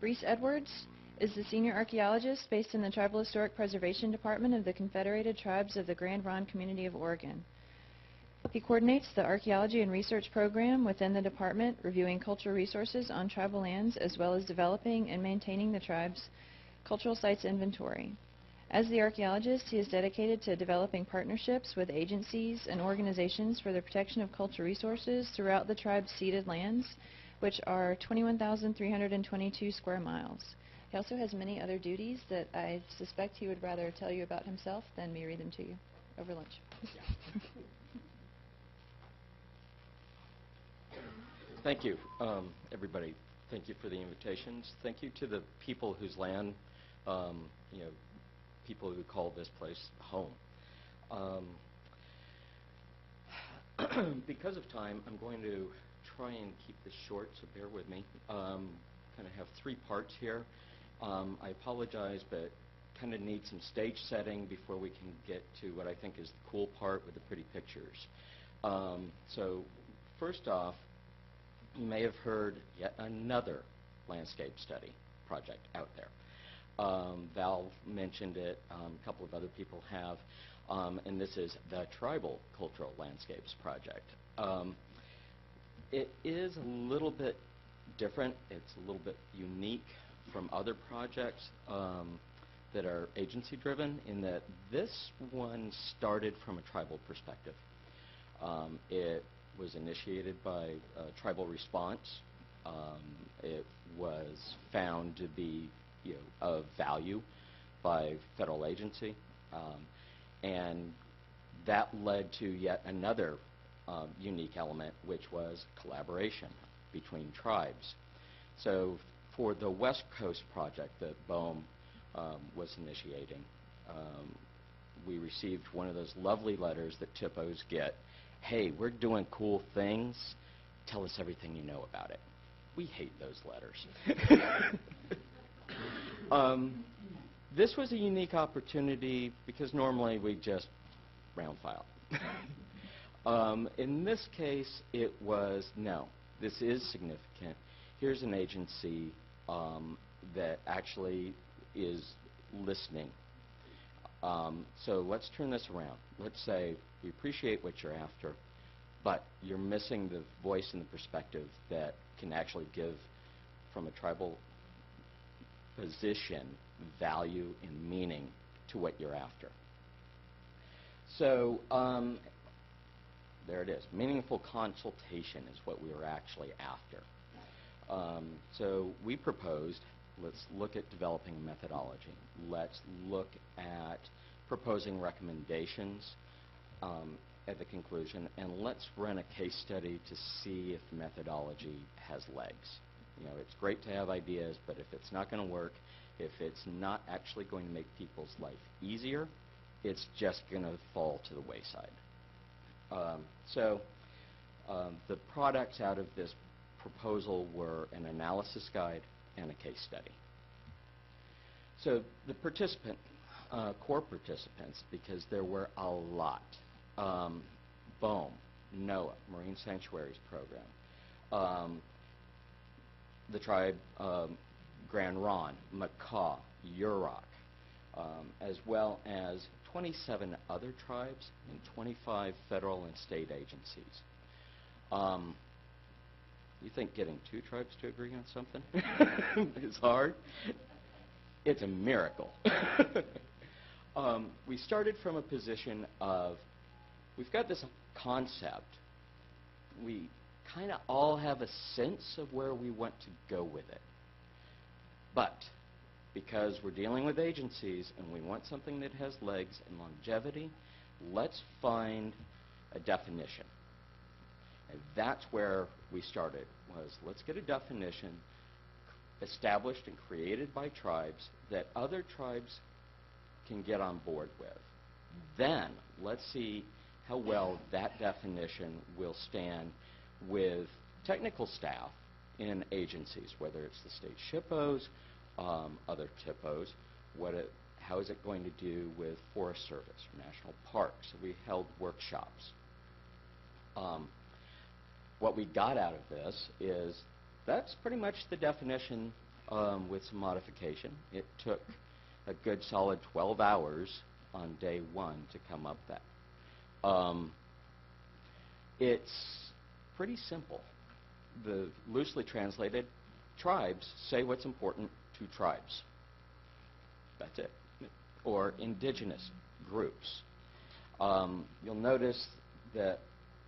Briece Edwards is the senior archaeologist based in the Tribal Historic Preservation Department of the Confederated Tribes of the Grand Ronde Community of Oregon. He coordinates the archaeology and research program within the department, reviewing cultural resources on tribal lands, as well as developing and maintaining the tribe's cultural sites inventory. As the archaeologist, he is dedicated to developing partnerships with agencies and organizations for the protection of cultural resources throughout the tribe's ceded lands, which are 21,322 square miles. He also has many other duties that I suspect he would rather tell you about himself than me read them to you over lunch. Thank you, everybody. Thank you for the invitations. Thank you to the people whose land, people who call this place home. Because of time, I'm going to try and keep this short, so bear with me. Kind of have three parts here. I apologize, but kind of need some stage setting before we can get to what I think is the cool part with the pretty pictures. So first off, you may have heard yet another landscape study project out there. Val mentioned it, a couple of other people have, and this is the Tribal Cultural Landscapes Project. It is a little bit different. It's a little bit unique from other projects that are agency-driven in that this one started from a tribal perspective. It was initiated by tribal response. It was found to be of value by federal agency, and that led to yet another unique element, which was collaboration between tribes. So for the West Coast project that BOEM was initiating, we received one of those lovely letters that TIPOs get. Hey, we're doing cool things. Tell us everything you know about it. We hate those letters. This was a unique opportunity because normally we just round file. In this case, it was, no, this is significant. Here's an agency that actually is listening. So let's turn this around. Let's say we appreciate what you're after, but you're missing the voice and the perspective that can actually give, from a tribal position, value and meaning to what you're after. So there it is. Meaningful consultation is what we were actually after. So we proposed, let's look at developing a methodology. Let's look at proposing recommendations at the conclusion, and let's run a case study to see if the methodology has legs. It's great to have ideas, but if it's not going to work, if it's not actually going to make people's life easier, it's just going to fall to the wayside. The products out of this proposal were an analysis guide and a case study. So the core participants, because there were a lot, BOEM, NOAA, Marine Sanctuaries Program, the tribe, Grand Ronde, Makah, Yurok, as well as 27 other tribes and 25 federal and state agencies. You think getting two tribes to agree on something is hard? It's a miracle. We started from a position of, we've got this concept. We kind of all have a sense of where we want to go with it. But because we're dealing with agencies and we want something that has legs and longevity, let's find a definition. And that's where we started, was let's get a definition established and created by tribes that other tribes can get on board with. Then let's see how well that definition will stand with technical staff in agencies, whether it's the state SHPOs, other TIPOs, how is it going to do with Forest Service or National Parks? So we held workshops. What we got out of this is that's pretty much the definition with some modification. It took a good solid 12 hours on day one to come up that. It's pretty simple. The loosely translated, tribes say what's important to tribes. That's it. Or indigenous groups. You'll notice that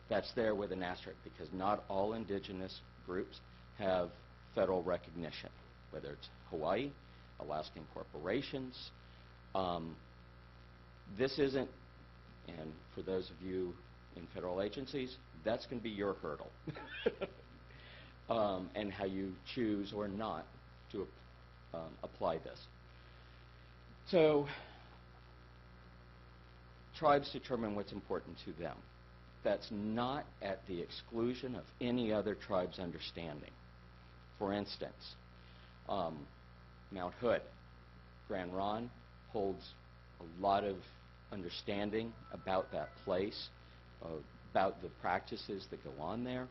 that's there with an asterisk because not all indigenous groups have federal recognition, whether it's Hawaii, Alaskan corporations. This isn't, and for those of you in federal agencies, that's going to be your hurdle. And how you choose or not to apply this. So, tribes determine what's important to them. That's not at the exclusion of any other tribe's understanding. For instance, Mount Hood, Grand Ronde holds a lot of understanding about that place, about the practices that go on there.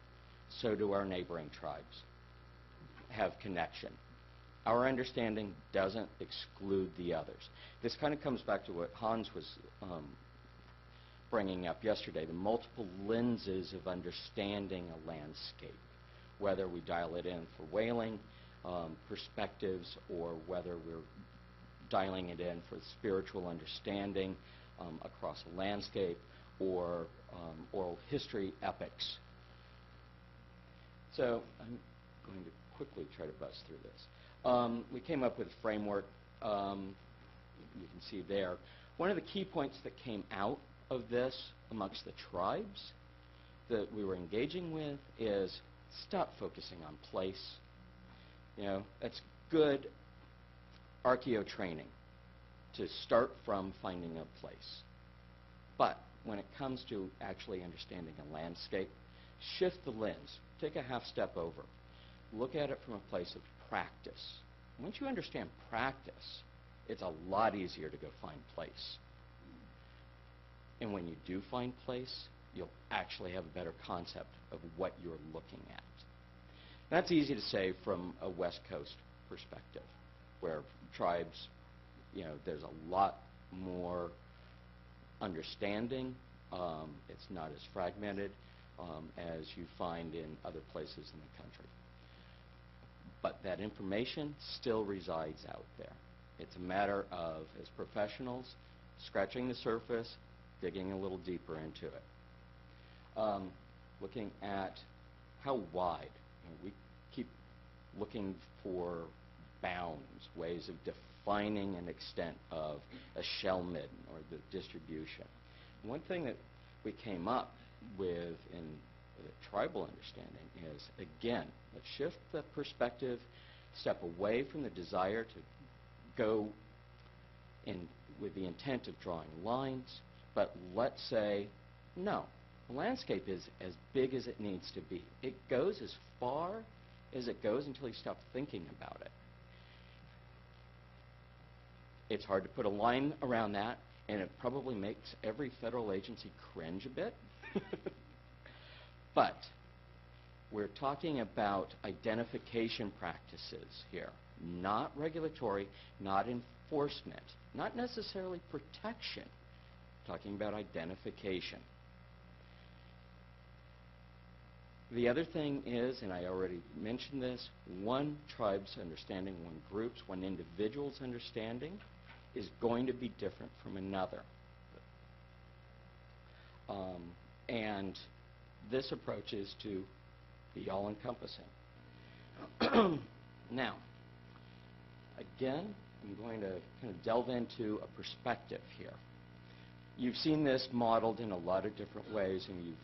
So do our neighboring tribes have connection. Our understanding doesn't exclude the others. This kind of comes back to what Hans was bringing up yesterday, the multiple lenses of understanding a landscape, whether we dial it in for whaling perspectives or whether we're dialing it in for spiritual understanding across a landscape or oral history epics. So I'm going to quickly try to buzz through this. We came up with a framework you can see there. One of the key points that came out of this amongst the tribes that we were engaging with is stop focusing on place. You know, that's good archaeo training to start from finding a place. But when it comes to actually understanding a landscape, shift the lens. Take a half step over. Look at it from a place of practice. Once you understand practice, it's a lot easier to go find place. And when you do find place, you'll actually have a better concept of what you're looking at. That's easy to say from a West Coast perspective, where tribes, you know, there's a lot more understanding. It's not as fragmented as you find in other places in the country. But that information still resides out there. It's a matter of, as professionals, scratching the surface, digging a little deeper into it. Looking at how wide. You know, we keep looking for bounds, ways of defining an extent of a shell midden or the distribution. One thing that we came up with in the tribal understanding is, again, let's shift the perspective, step away from the desire to go in with the intent of drawing lines, but let's say, no, the landscape is as big as it needs to be. It goes as far as it goes until you stop thinking about it. It's hard to put a line around that, and it probably makes every federal agency cringe a bit. But we're talking about identification practices here, not regulatory, not enforcement, not necessarily protection. Talking about identification. The other thing is, and I already mentioned this, one tribe's understanding, one group's, one individual's understanding is going to be different from another. And this approach is to be all-encompassing. Now, again, I'm going to kind of delve into a perspective here. You've seen this modeled in a lot of different ways, and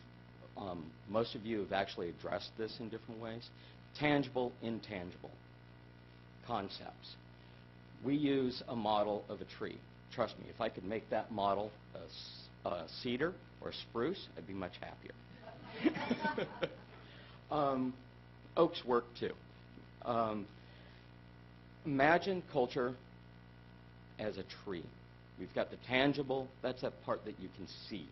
most of you have actually addressed this in different ways. Tangible, intangible concepts. We use a model of a tree. Trust me, if I could make that model a cedar or a spruce, I'd be much happier. Oaks work too. Imagine culture as a tree. We've got the tangible, that's that part that you can see.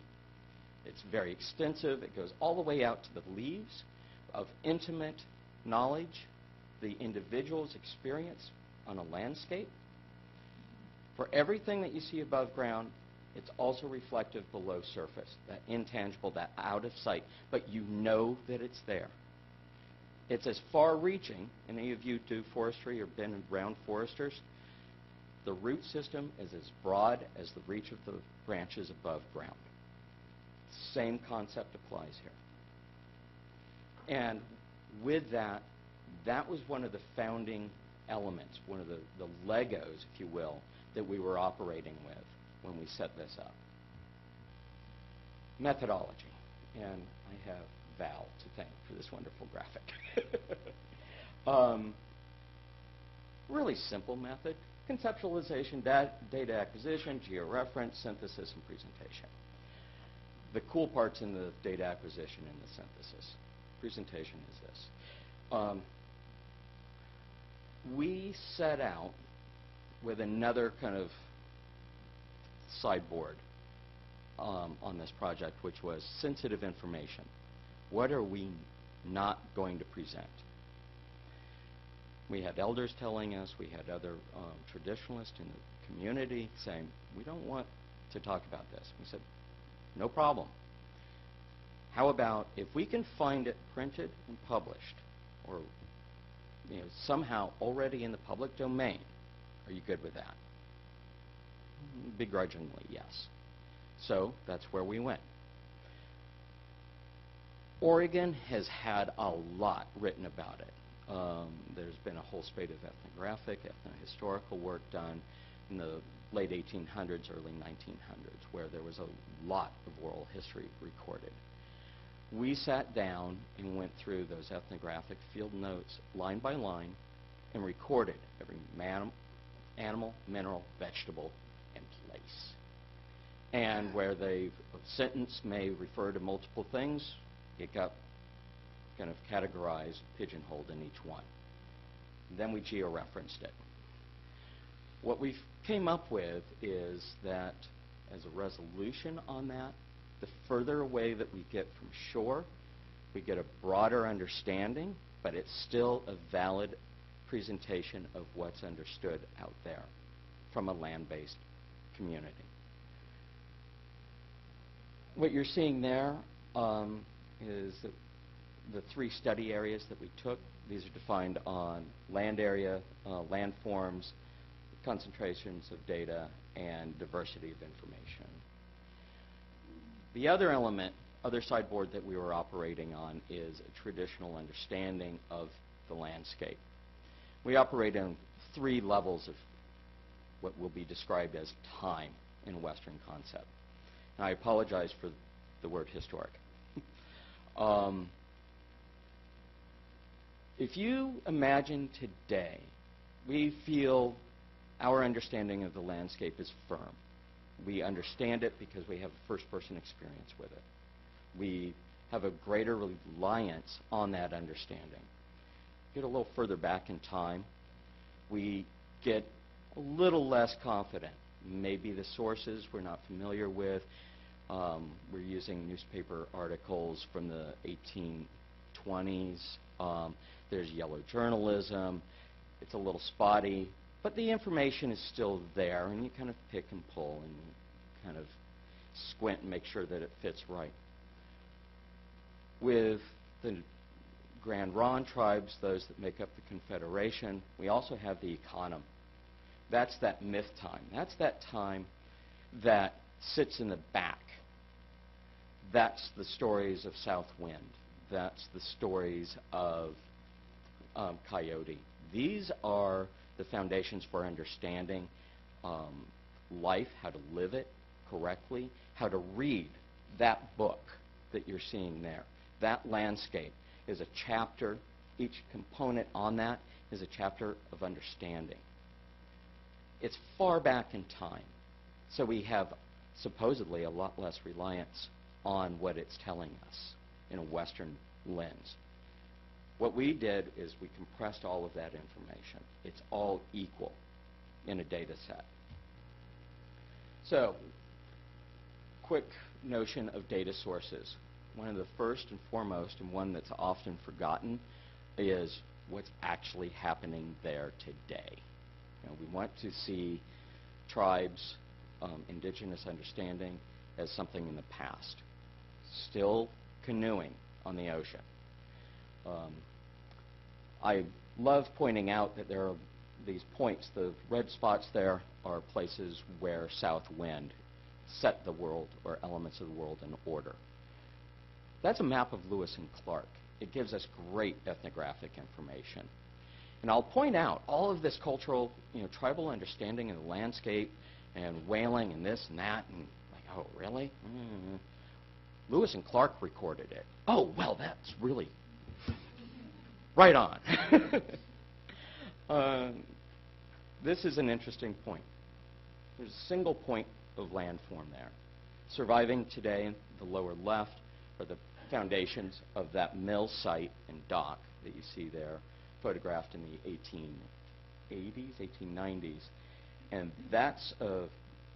It's very extensive. It goes all the way out to the leaves of intimate knowledge the individual's experience on a landscape. For everything that you see above ground, it's also reflective below surface, that intangible, that out of sight, but you know that it's there. It's as far-reaching, any of you do forestry or been around foresters, the root system is as broad as the reach of the branches above ground. Same concept applies here. And with that, that was one of the founding elements, one of the Legos, if you will, that we were operating with when we set this up. Methodology. And I have Val to thank for this wonderful graphic. Really simple method. Conceptualization, data acquisition, georeference, synthesis, and presentation. The cool part's in the data acquisition and the synthesis. Presentation is this. We set out with another kind of sideboard on this project, which was sensitive information. What are we not going to present? We had elders telling us, we had other traditionalists in the community saying, we don't want to talk about this. We said, no problem. How about if we can find it printed and published, or somehow already in the public domain, are you good with that? Begrudgingly, yes. So that's where we went. Oregon has had a lot written about it. There's been a whole spate of ethnographic, ethnohistorical work done in the late 1800s, early 1900s, where there was a lot of oral history recorded. We sat down and went through those ethnographic field notes line by line and recorded every animal, mineral, vegetable, and place. And where a sentence may refer to multiple things, it got kind of categorized, pigeonholed in each one. And then we georeferenced it. What we came up with is that as a resolution on that, the further away that we get from shore, we get a broader understanding, but it's still a valid presentation of what's understood out there from a land-based community. What you're seeing there is the three study areas that we took. These are defined on land area, landforms, concentrations of data, and diversity of information. The other element, other sideboard that we were operating on is a traditional understanding of the landscape. We operate on 3 levels of what will be described as time in Western concept. And I apologize for the word historic. If you imagine today, we feel our understanding of the landscape is firm. We understand it because we have a first-person experience with it. We have a greater reliance on that understanding. Get a little further back in time, we get a little less confident. Maybe the sources we're not familiar with. We're using newspaper articles from the 1820s. There's yellow journalism. It's a little spotty, but the information is still there, and you kind of pick and pull and kind of squint and make sure that it fits right. With the Grand Ronde tribes, those that make up the Confederation, we also have the economy. That's that myth time. That's that time that sits in the back. That's the stories of South Wind. That's the stories of Coyote. These are the foundations for understanding life, how to live it correctly, how to read that book that you're seeing there. That landscape is a chapter. Each component on that is a chapter of understanding. It's far back in time, so we have supposedly a lot less reliance on what it's telling us in a Western lens. What we did is we compressed all of that information. It's all equal in a data set. So, quick notion of data sources. One of the first and foremost, and one that's often forgotten, is what's actually happening there today. We want to see tribes, indigenous understanding as something in the past, still canoeing on the ocean. I love pointing out that there are these points. The red spots there are places where south wind set the world or elements of the world in order. That's a map of Lewis and Clark. It gives us great ethnographic information. And I'll point out all of this cultural, tribal understanding of the landscape and whaling and this and that, and like, oh, really? Lewis and Clark recorded it. Oh, well, that's really right on. This is an interesting point. There's a single point of landform there. Surviving today in the lower left are the foundations of that mill site and dock that you see there, photographed in the 1890s. And that's an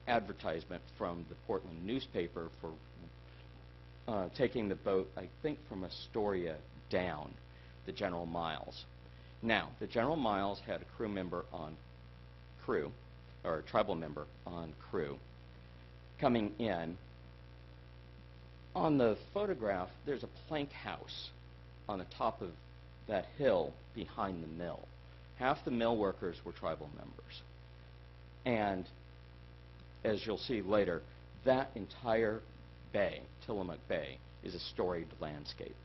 advertisement from the Portland newspaper for taking the boat, I think, from Astoria down the General Miles. Now, the General Miles had a crew member on crew, or a tribal member on crew, coming in. On the photograph, there's a plank house on the top of that hill behind the mill. Half the mill workers were tribal members. And as you'll see later, that entire bay, Tillamook Bay, is a storied landscape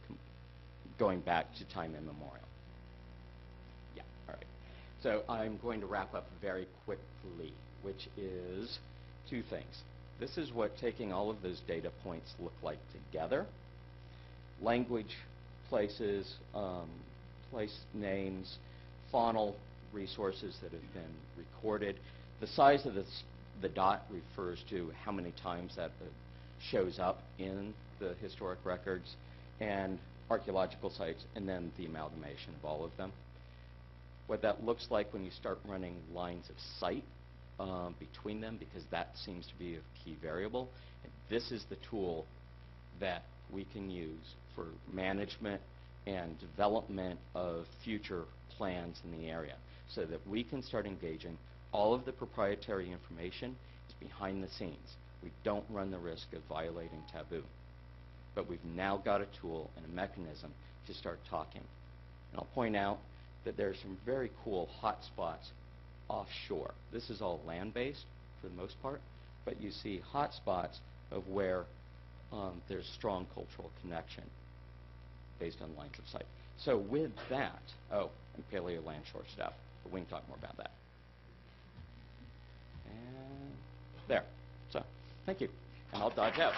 going back to time immemorial. Yeah, all right. So I'm going to wrap up very quickly, which is two things. This is what taking all of those data points look like together. Language, places, place names, faunal resources that have been recorded. The size of the dot refers to how many times that shows up in the historic records, and archaeological sites, and then the amalgamation of all of them. What that looks like when you start running lines of sight between them, because that seems to be a key variable. And this is the tool that we can use for management and development of future plans in the area, so that we can start engaging. All of the proprietary information is behind the scenes. We don't run the risk of violating taboo. But we've now got a tool and a mechanism to start talking. And I'll point out that there are some very cool hot spots offshore. This is all land-based for the most part, but you see hot spots of where there's strong cultural connection based on lines of sight. So with that, and paleo land shore stuff, but we can talk more about that. And there. So, thank you. And I'll dodge out.